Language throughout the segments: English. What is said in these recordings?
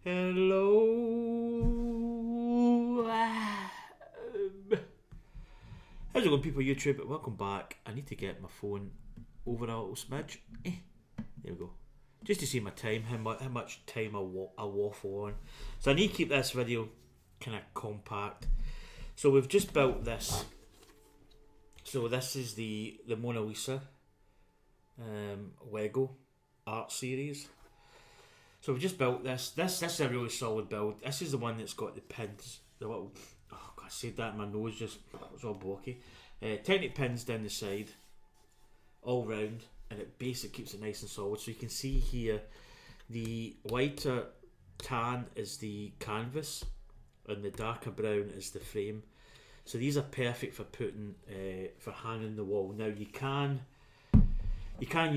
Hello. How's it going, people of YouTube? Welcome back. I need to get my phone over a little smidge. There we go. Just to see my time, how much time I waffle on. So I need to keep this video kind of compact. So we've just built this. So this is the Mona Lisa Lego art series. So we've just built this. This is a really solid build. This is the one that's got the pins, the little. Oh God, I said that in my nose just was all blocky. Tiny pins down the side, all round, and it basically keeps it nice and solid. So you can see here, the lighter tan is the canvas, and the darker brown is the frame. So these are perfect for putting, for hanging the wall. Now you can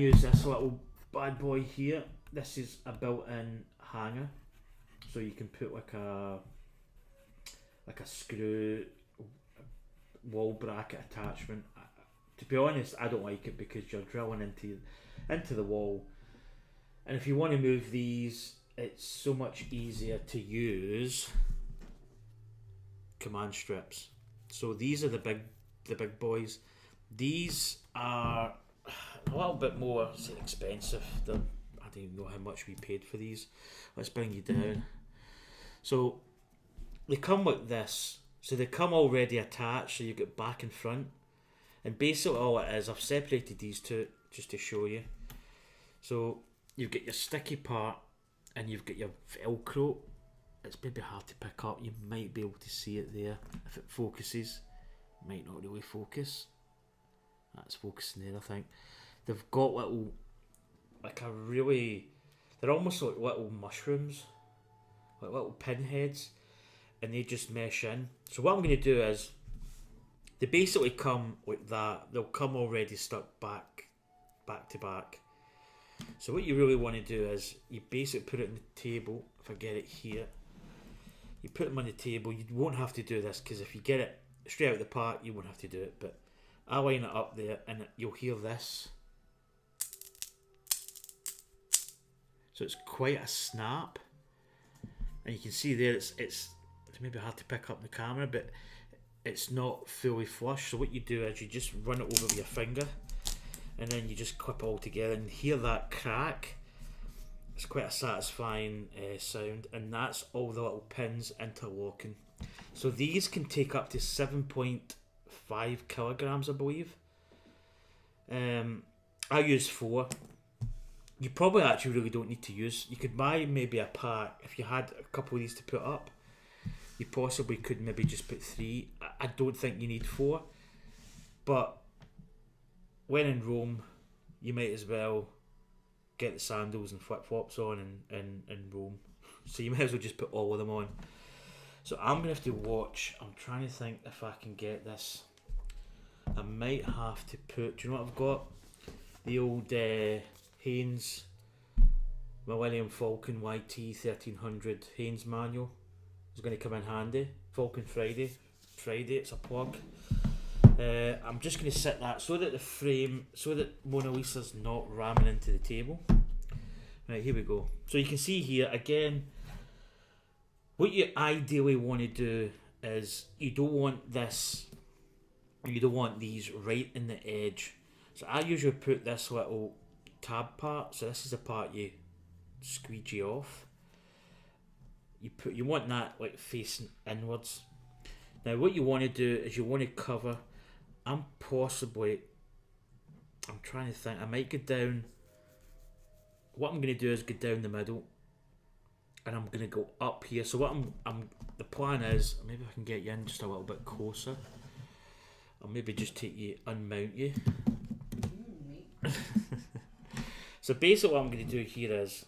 use this little bad boy here. This is a built-in hanger, so you can put like a screw wall bracket attachment. To be honest, I don't like it because you're drilling into the wall, and if you want to move these, it's so much easier to use command strips. So these are the big boys. These are a little bit more expensive than. I don't even know how much we paid for these. Let's bring you down. So they come like this. So they come already attached, so you get back and front. And basically all it is, I've separated these two just to show you. So you've got your sticky part and you've got your Velcro. It's maybe hard to pick up. You might be able to see it there if it focuses. Might not really focus. That's focusing there, I think. They've got little, they're almost like little mushrooms, like little pinheads, and they just mesh in. So what I'm going to do is, they basically come like that. They'll come already stuck back to back. So what you really want to do is, you basically put it on the table. If I get it here, you put them on the table. You won't have to do this, because if you get it straight out of the part, you won't have to do it. But I line it up there, and you'll hear this. So it's quite a snap, and you can see there it's maybe hard to pick up in the camera, but it's not fully flush. So what you do is you just run it over with your finger, and then you just clip it all together, and hear that crack. It's quite a satisfying sound, and that's all the little pins interlocking. So these can take up to 7.5 kilograms, I believe. I use 4. You probably actually really don't need to use. You could buy maybe a pack. If you had a couple of these to put up, you possibly could maybe just put 3. I don't think you need 4. But when in Rome, you might as well get the sandals and flip-flops on in Rome. So you might as well just put all of them on. So I'm going to have to watch. I'm trying to think if I can get this. I might have to put... Do you know what I've got? The old... Haynes Millennium Falcon YT 1300 Haynes manual is going to come in handy. Falcon Friday, it's a plug. I'm just going to set that so that the frame, so that Mona Lisa's not ramming into the table. Right, here we go. So you can see here again, what you ideally want to do is you don't want these right in the edge. So I usually put this little tab part, so this is the part you squeegee off. You want that like facing inwards. Now what you want to do is you want to cover. I'm trying to think. I might go down. What I'm going to do is go down the middle, and I'm going to go up here. So what the plan is, maybe I can get you in just a little bit closer. I'll maybe just unmount you. So basically what I'm going to do here is,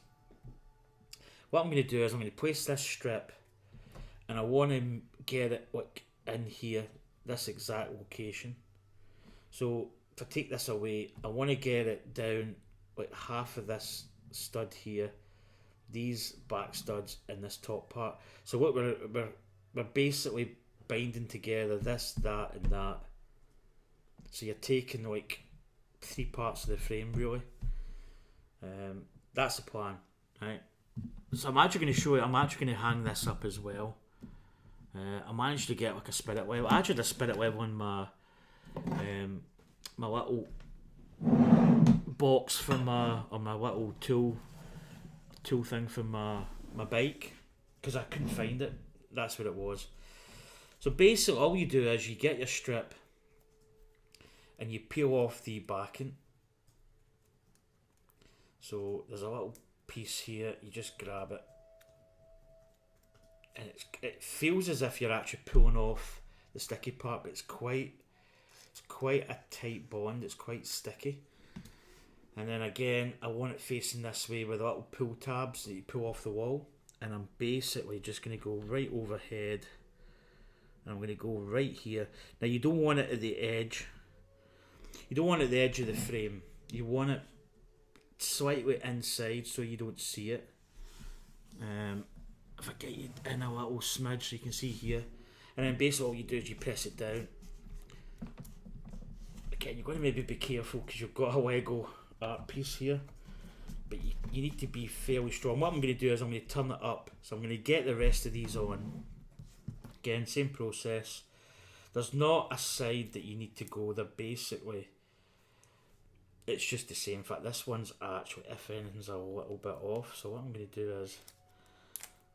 I'm going to place this strip, and I want to get it like in here, this exact location. So if I take this away, I want to get it down like half of this stud here, these back studs, and this top part. So what we're basically binding together this, that, and that. So you're taking like 3 parts of the frame really. That's the plan, right? So I'm actually going to show you. I'm actually going to hang this up as well. I managed to get like a spirit web. I actually had a spirit web on my little box for my little tool thing for my bike because I couldn't find it. That's what it was. So basically, all you do is you get your strip and you peel off the backing. So there's a little piece here. You just grab it. And it feels as if you're actually pulling off the sticky part, but it's quite a tight bond. It's quite sticky. And then again, I want it facing this way with little pull tabs that you pull off the wall. And I'm basically just going to go right overhead. And I'm going to go right here. Now you don't want it at the edge. You don't want it at the edge of the frame. You want it slightly inside so you don't see it. If I get you in a little smidge so you can see here, and then basically all you do is you press it down. Again, you're going to maybe be careful because you've got a Lego art piece here, but you need to be fairly strong. What I'm going to do is I'm going to turn it up, so I'm going to get the rest of these on. Again, same process. There's not a side that you need to go. They're basically, it's just the same. In fact, this one's actually, if anything's a little bit off. So what I'm going to do is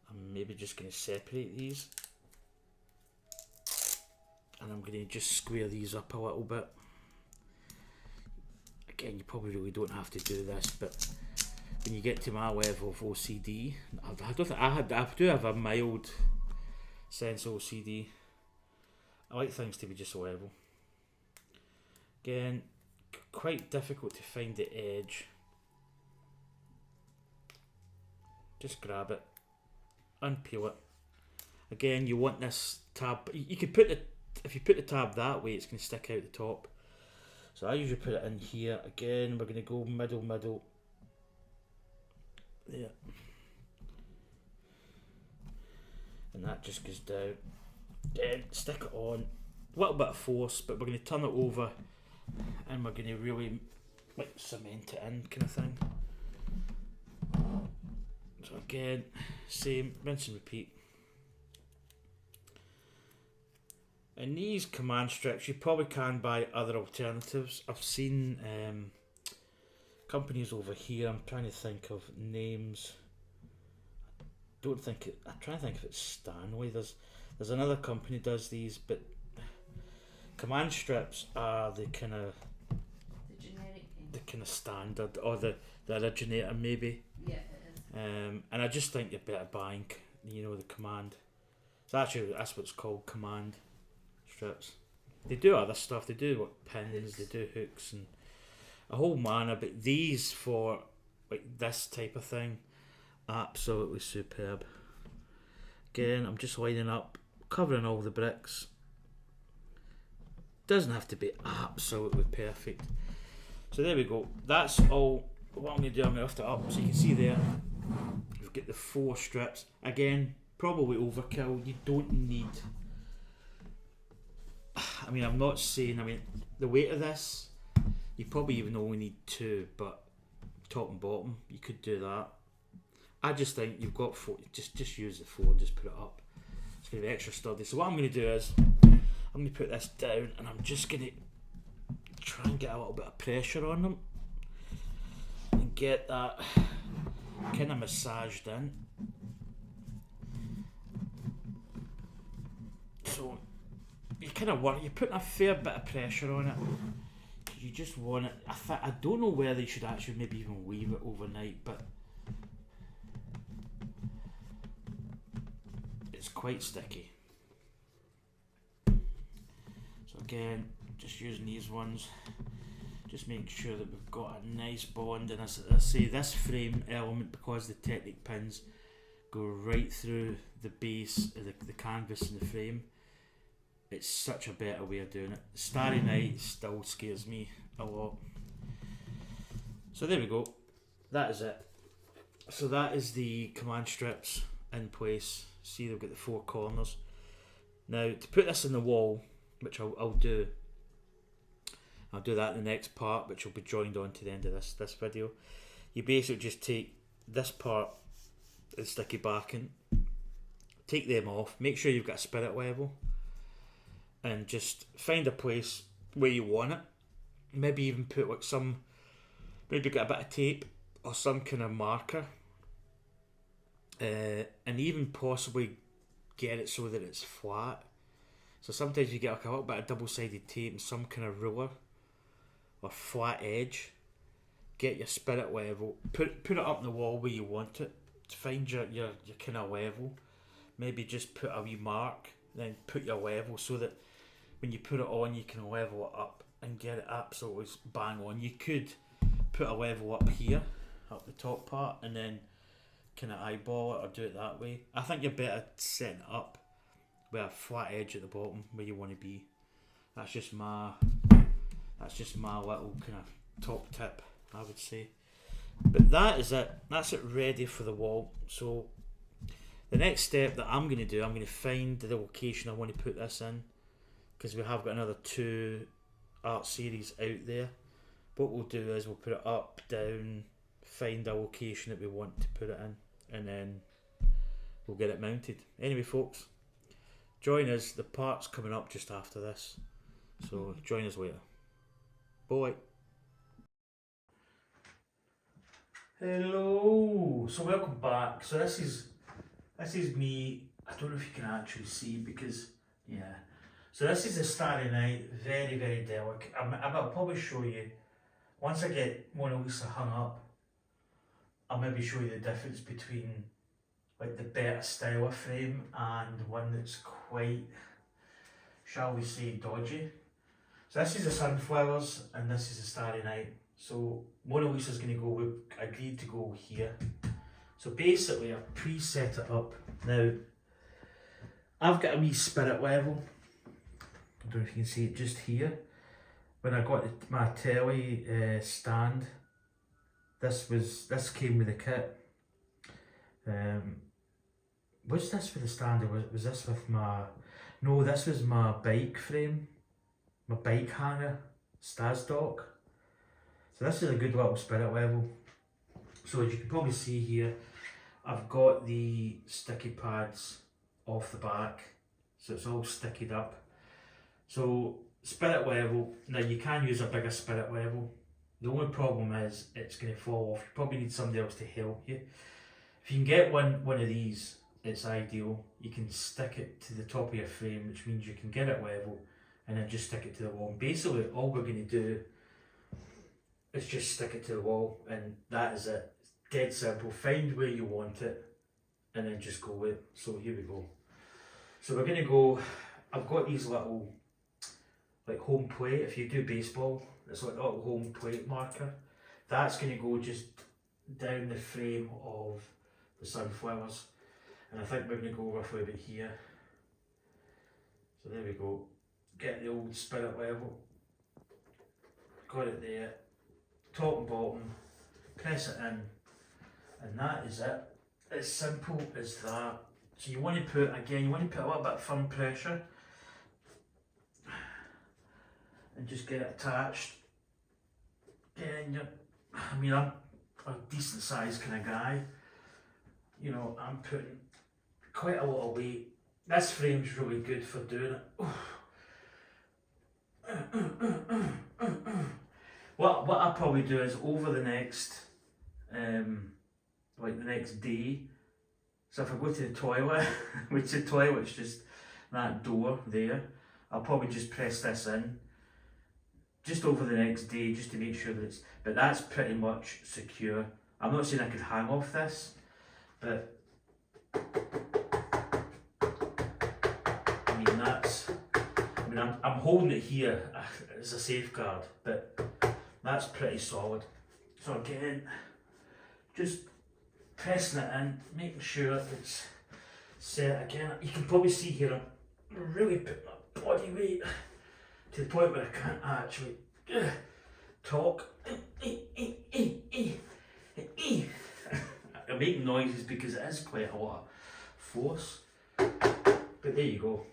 I'm maybe just going to separate these, and I'm going to just square these up a little bit. Again, you probably really don't have to do this, but when you get to my level of OCD, I don't think I do have a mild sense of OCD. I like things to be just level. Again, quite difficult to find the edge. Just grab it, unpeel it. Again, you want this tab. You can put if you put the tab that way, it's going to stick out the top. So I usually put it in here. Again, we're going to go middle. There. And that just goes down. Then stick it on. A little bit of force, but we're going to turn it over and we're going to really like cement it in, kind of thing. So again, same, rinse and repeat. And these command strips, you probably can buy other alternatives. I've seen companies over here. I'm trying to think of names. I'm trying to think if it's Stanley. There's another company that does these, but command strips are the kind of standard, or the originator maybe. Yeah, it is. And I just think you're better buying, the command. So actually, that's what's called, command strips. They do other stuff. They do pins. They do hooks and a whole manner. But these for like this type of thing, absolutely superb. Again, I'm just lining up, covering all the bricks. Doesn't have to be absolutely perfect. So there we go. That's all. What I'm going to do, I'm going to lift it up so you can see there. We've got the 4 strips. Again, probably overkill. You don't need. I'm not saying. The weight of this, you probably even only need 2, but top and bottom, you could do that. I just think you've got 4. Just use the 4 and just put it up. It's going to be extra sturdy. So what I'm going to do is, I'm going to put this down and I'm just going to try and get a little bit of pressure on them and get that kind of massaged in. So you kind of want, you're putting a fair bit of pressure on it. You just want it. I don't know whether you should actually maybe even leave it overnight, but it's quite sticky. So again, just using these ones, just making sure that we've got a nice bond. And as I say, this frame element, because the Technic pins go right through the base of the canvas and the frame, it's such a better way of doing it. Starry Night still scares me a lot. So there we go. That is it. So that is the command strips in place. See, they've got the 4 corners. Now, to put this in the wall, which I'll do that in the next part, which will be joined on to the end of this video. You basically just take this part the sticky backing. Take them off. Make sure you've got a spirit level, and just find a place where you want it. Maybe even put like maybe get a bit of tape or some kind of marker, and even possibly get it so that it's flat. So sometimes you get like a little bit of double-sided tape and some kind of ruler or flat edge. Get your spirit level. Put it up on the wall where you want it. To find your kind of level. Maybe just put a wee mark, then put your level so that when you put it on, you can level it up and get it absolutely bang on. You could put a level up here, up the top part, and then kind of eyeball it or do it that way. I think you're better setting it up with a flat edge at the bottom where you want to be. That's just my little kind of top tip, I would say. But that is it. That's it ready for the wall. So the next step that I'm going to do, I'm going to find the location I want to put this in, because we have got another 2 art series out there. What we'll do is we'll put it up, down, find a location that we want to put it in, and then we'll get it mounted. Anyway, folks, join us. The part's coming up just after this, so join us later. Bye. Hello. So welcome back. So this is me. I don't know if you can actually see because yeah. So this is the Starry Night. Very, very delicate. I'll probably show you once I get Mona Lisa hung up. I'll maybe show you the difference between like the better style of frame and one that's quite, shall we say, dodgy. So this is the sunflowers and this is the Starry Night. So Mona Lisa's going to go, we've agreed to go here. So basically I've pre-set it up. Now, I've got a wee spirit level. I don't know if you can see it just here. When I got my telly stand, this came with the kit. Was this for the stand or was this with my, no, this was my bike frame, my bike hanger, Stasdock. So this is a good little spirit level. So as you can probably see here, I've got the sticky pads off the back, so it's all stickied up. So spirit level, now you can use a bigger spirit level. The only problem is it's going to fall off. You probably need somebody else to help you. If you can get one of these, it's ideal. You can stick it to the top of your frame, which means you can get it level and then just stick it to the wall. And basically all we're going to do is just stick it to the wall, and that is it. It's dead simple. Find where you want it and then just go with it. So here we go. So we're going to go, I've got these little like home plate. If you do baseball, it's like a little home plate marker. That's going to go just down the frame of the sunflowers, and I think we're going to go roughly about here. So there we go. Get the old spirit level. Got it there. Top and bottom. Press it in, and that is it. As simple as that. So you want to put, again, you want to put a little bit of firm pressure and just get it attached. Again, I mean, I'm a decent sized kind of guy. You know, I'm putting quite a lot of weight. This frame's really good for doing it. What I'll probably do is over the next, like the next day, so if I go to the toilet, which the toilet's just that door there, I'll probably just press this in, just over the next day, just to make sure that it's, but that's pretty much secure. I'm not saying I could hang off this, but I mean I'm holding it here as a safeguard, but that's pretty solid. So again, just pressing it in, making sure it's set. Again, you can probably see here I'm really putting my body weight to the point where I can't actually talk. I make noises because it is quite a lot of force. But there you go.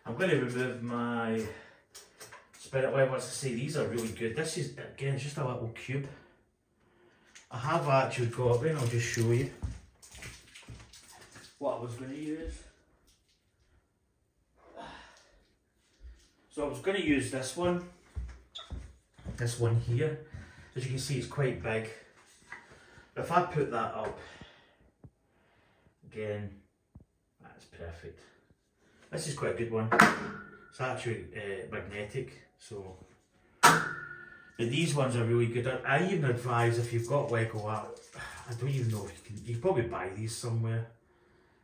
I'm going to remove my spirit level. As I say, these are really good. This is, again, it's just a little cube. I have actually got it, and I'll just show you. what I was going to use. So I was going to use this one here. As you can see, it's quite big. If I put that up, again, that's perfect. This is quite a good one. It's actually magnetic, so. But these ones are really good. I even advise if you've got Lego art, I don't even know if you can probably buy these somewhere.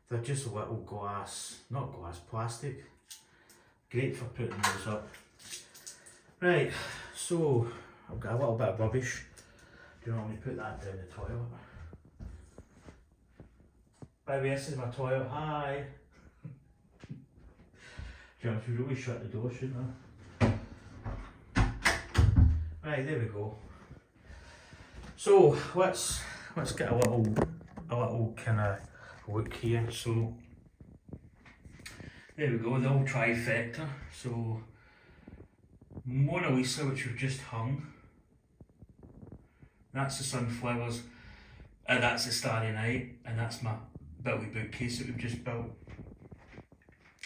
They're just a little glass, not glass, plastic. Great for putting those up. Right, so I've got a little bit of rubbish. Do you want me to put that down the toilet? By the way, this is my toilet. Hi. Do you want to really shut the door, shouldn't I? Right, there we go. So let's get a little kind of look here. So there we go, the old trifecta. So Mona Lisa, which we've just hung. That's the sunflowers. That's the Starry Night, and that's my Billy bookcase that we've just built.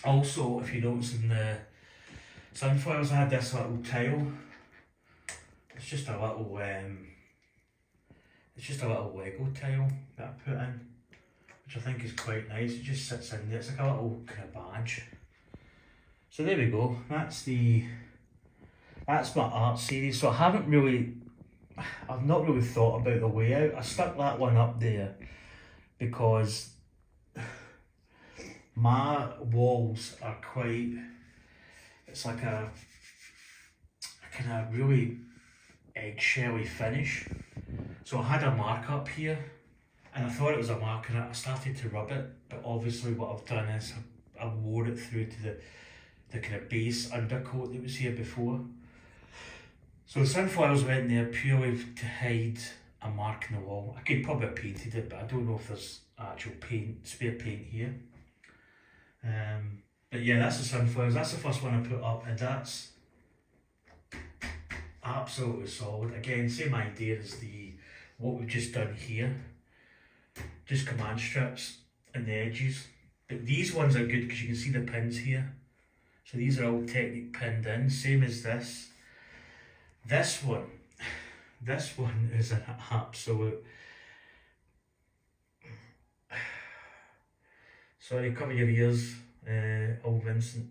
Also, if you notice in the sunflowers, I had this little tile. It's just a little Lego tile that I put in, which I think is quite nice. It just sits in there. It's like a little kind of badge. So there we go. That's my art series. So I've not really thought about the layout. I stuck that one up there because my walls are quite, it's like a kind of really eggshelly finish. So I had a mark up here and I thought it was a mark and I started to rub it, but obviously what I've done is I wore it through to the kind of base undercoat that was here before. So the sunflowers went there purely to hide a mark in the wall. I could probably have painted it, but I don't know if there's actual spare paint here. But yeah, that's the sunflowers. That's the first one I put up, and that's absolutely solid. Again, same idea as what we've just done here. Just command strips and the edges. But these ones are good because you can see the pins here. So these are all Technic pinned in, same as this. This one is an absolute. Sorry, cover your ears, old Vincent.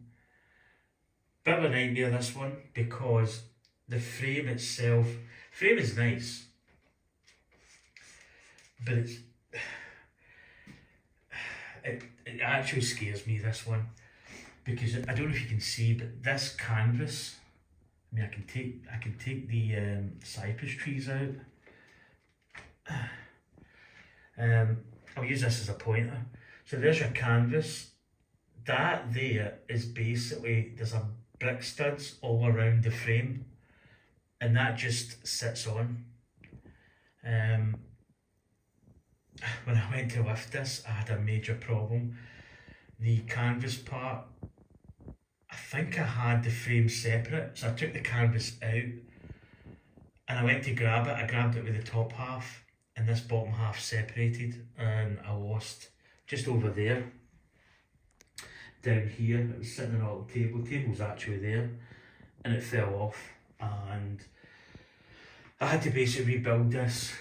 Bit of a nightmare, this one, because the frame itself, frame is nice, but it actually scares me, this one, because I don't know if you can see, but this canvas, I mean, I can take the cypress trees out. I'll use this as a pointer. So there's your canvas. That there is basically, there's a brick studs all around the frame, and that just sits on. When I went to lift this, I had a major problem. The canvas part, I think I had the frame separate, so I took the canvas out and I went to grab it. I grabbed it with the top half and this bottom half separated, and I lost just over there. Down here, it was sitting on the table. The table was actually there and it fell off, and I had to basically rebuild this.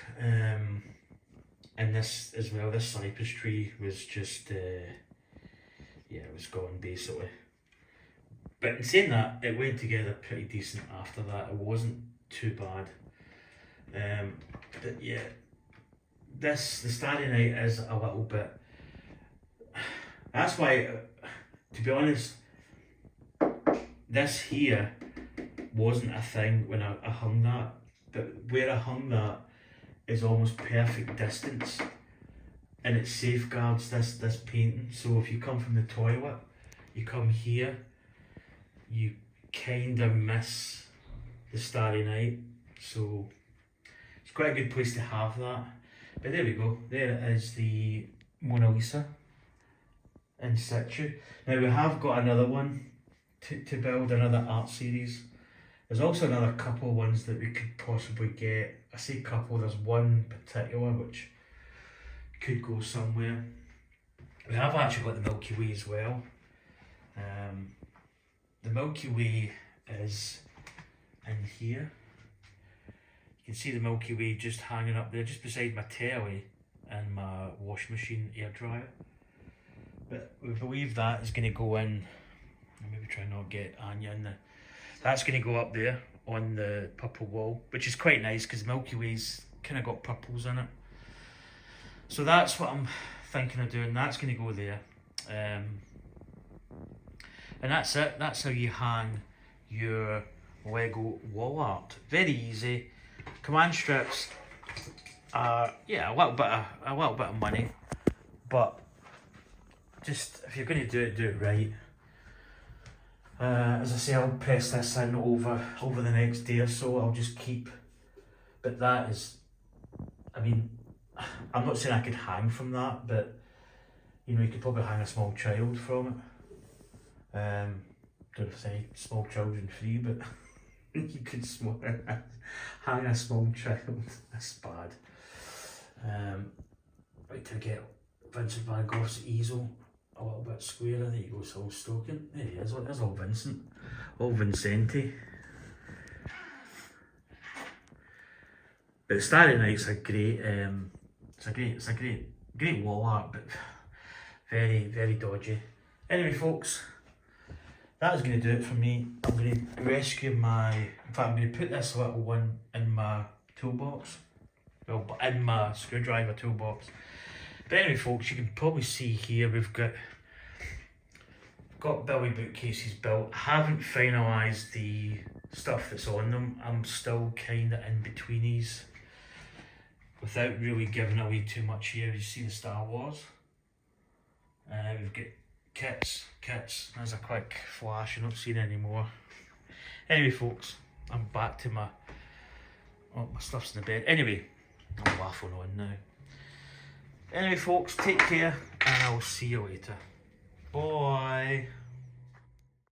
And this as well, this cypress tree was just, yeah, it was gone basically. But in saying that, it went together pretty decent after that. It wasn't too bad. But yeah, the Starry Night is a little bit. That's why, to be honest, this here wasn't a thing when I hung that. But where I hung that is almost perfect distance, and it safeguards this painting. So if you come from the toilet, you come here, you kind of miss the Starry Night. So it's quite a good place to have that. But there we go, there is the Mona Lisa in situ. Now we have got another one to build, another art series. There's also another couple of ones that we could possibly get. I say couple, there's one particular which could go somewhere. we have actually got the Milky Way as well. The Milky Way is in here. You can see the Milky Way just hanging up there, just beside my telly and my washing machine air dryer. But we believe that is going to go in. Maybe try not get Anya in there. That's going to go up there on the purple wall, which is quite nice because the Milky Way's kind of got purples in it. So that's what I'm thinking of doing. That's going to go there. And that's it. That's how you hang your Lego wall art. Very easy. Command strips are, yeah, a little bit of money, but just if you're going to do it right. As I say, I'll press this in over the next day or so. I'll just keep, but that is, I mean, I'm not saying I could hang from that, but you know, you could probably hang a small child from it. Don't say small children free, but you could hang a small child. That's bad. Right, to get Vincent van Gogh's easel a little bit squarer. There you go, Saul Stoking. There he is. There's all Vincent, all Vincenti. But Starry Night's a great. It's a great wall art, but very, very dodgy. Anyway, folks, that is going to do it for me. I'm going to rescue my. In fact, I'm going to put this little one in my toolbox. Well, in my screwdriver toolbox. But anyway, folks, you can probably see here we've got Billy bookcases built. I haven't finalised the stuff that's on them. I'm still kind of in between these, without really giving away too much here. You see the Star Wars. We've got kits. There's a quick flash. You're not seeing any more. Anyway, folks, I'm back to my stuff's in the bed. Anyway, I'm waffling on now. Anyway, folks, take care, and I'll see you later. Bye.